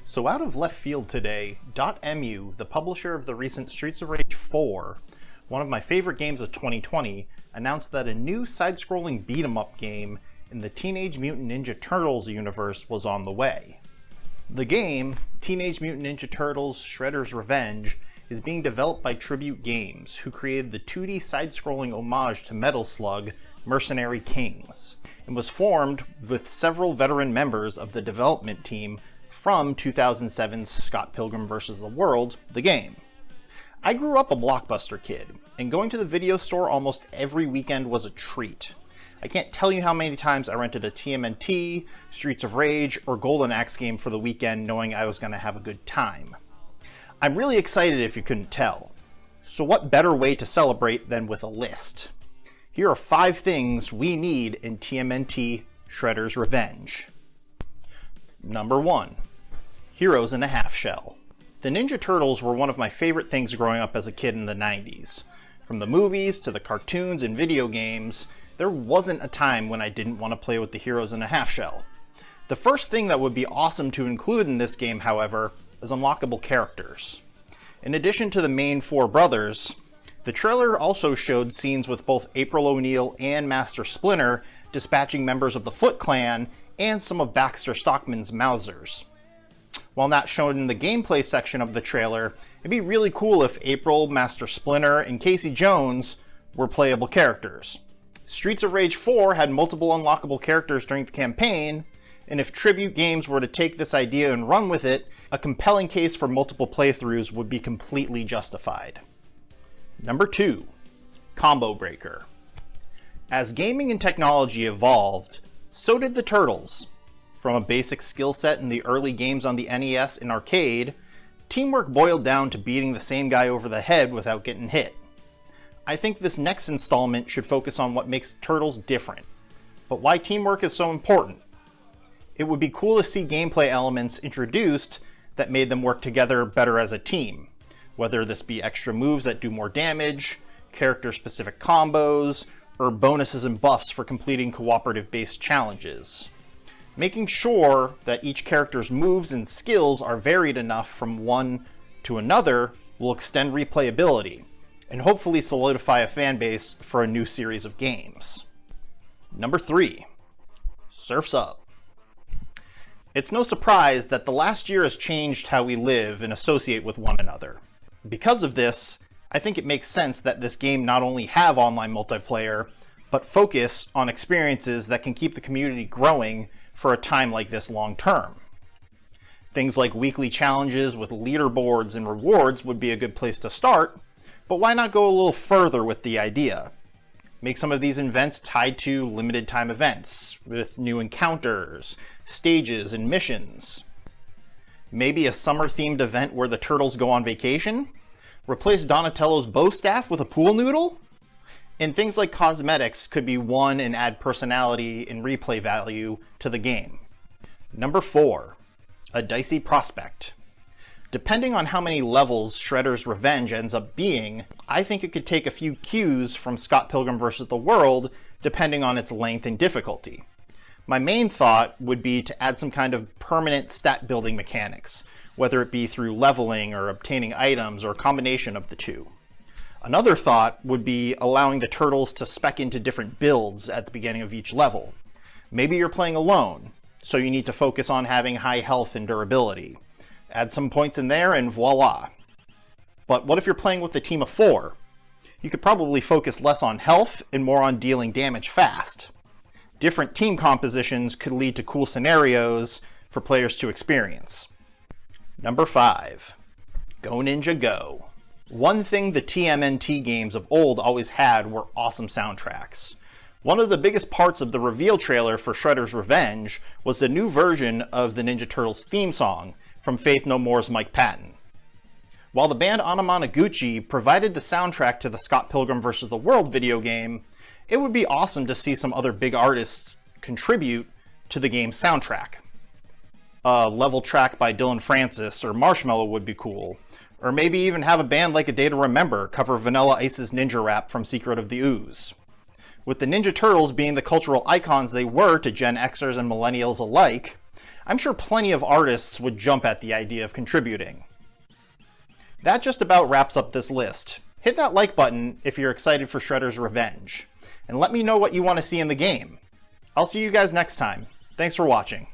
So out of left field today, Dotemu, the publisher of the recent Streets of Rage 4, one of my favorite games of 2020, announced that a new side-scrolling beat-em-up game in the Teenage Mutant Ninja Turtles universe was on the way. The game, Teenage Mutant Ninja Turtles Shredder's Revenge, is being developed by Tribute Games, who created the 2D side-scrolling homage to Metal Slug, Mercenary Kings, and was formed with several veteran members of the development team from 2007's Scott Pilgrim vs. the World, the game. I grew up a Blockbuster kid, and going to the video store almost every weekend was a treat. I can't tell you how many times I rented a TMNT, Streets of Rage, or Golden Axe game for the weekend knowing I was going to have a good time. I'm really excited if you couldn't tell. So what better way to celebrate than with a list? Here are 5 things we need in TMNT Shredder's Revenge. Number 1. Heroes in a Half Shell. The Ninja Turtles were one of my favorite things growing up as a kid in the 90s. From the movies to the cartoons and video games, there wasn't a time when I didn't want to play with the heroes in a half shell. The first thing that would be awesome to include in this game, however, is unlockable characters. In addition to the main 4 brothers, the trailer also showed scenes with both April O'Neil and Master Splinter dispatching members of the Foot Clan and some of Baxter Stockman's Mousers. While not shown in the gameplay section of the trailer, it'd be really cool if April, Master Splinter, and Casey Jones were playable characters. Streets of Rage 4 had multiple unlockable characters during the campaign, and if Tribute Games were to take this idea and run with it, a compelling case for multiple playthroughs would be completely justified. Number 2. Combo Breaker. As gaming and technology evolved, so did the Turtles. From a basic skill set in the early games on the NES and arcade, teamwork boiled down to beating the same guy over the head without getting hit. I think this next installment should focus on what makes Turtles different, but why teamwork is so important. It would be cool to see gameplay elements introduced that made them work together better as a team, whether this be extra moves that do more damage, character-specific combos, or bonuses and buffs for completing cooperative-based challenges. Making sure that each character's moves and skills are varied enough from one to another will extend replayability, and hopefully solidify a fanbase for a new series of games. Number 3. Surf's Up. It's no surprise that the last year has changed how we live and associate with one another. Because of this, I think it makes sense that this game not only have online multiplayer, but focus on experiences that can keep the community growing for a time like this long term. Things like weekly challenges with leaderboards and rewards would be a good place to start, but why not go a little further with the idea? Make some of these events tied to limited time events, with new encounters, stages, and missions. Maybe a summer-themed event where the Turtles go on vacation? Replace Donatello's bow staff with a pool noodle? And things like cosmetics could be won and add personality and replay value to the game. Number 4. A Dicey Prospect. Depending on how many levels Shredder's Revenge ends up being, I think it could take a few cues from Scott Pilgrim vs. the World, depending on its length and difficulty. My main thought would be to add some kind of permanent stat building mechanics, whether it be through leveling or obtaining items or a combination of the two. Another thought would be allowing the Turtles to spec into different builds at the beginning of each level. Maybe you're playing alone, so you need to focus on having high health and durability. Add some points in there and voila. But what if you're playing with a team of 4? You could probably focus less on health and more on dealing damage fast. Different team compositions could lead to cool scenarios for players to experience. Number 5. Go Ninja Go. One thing the TMNT games of old always had were awesome soundtracks. One of the biggest parts of the reveal trailer for Shredder's Revenge was the new version of the Ninja Turtles theme song from Faith No More's Mike Patton. While the band Anamanaguchi provided the soundtrack to the Scott Pilgrim vs. the World video game, it would be awesome to see some other big artists contribute to the game's soundtrack. A level track by Dylan Francis or Marshmello would be cool. Or maybe even have a band like A Day to Remember cover Vanilla Ice's Ninja Rap from Secret of the Ooze. With the Ninja Turtles being the cultural icons they were to Gen Xers and Millennials alike, I'm sure plenty of artists would jump at the idea of contributing. That just about wraps up this list. Hit that like button if you're excited for Shredder's Revenge, and let me know what you want to see in the game. I'll see you guys next time. Thanks for watching.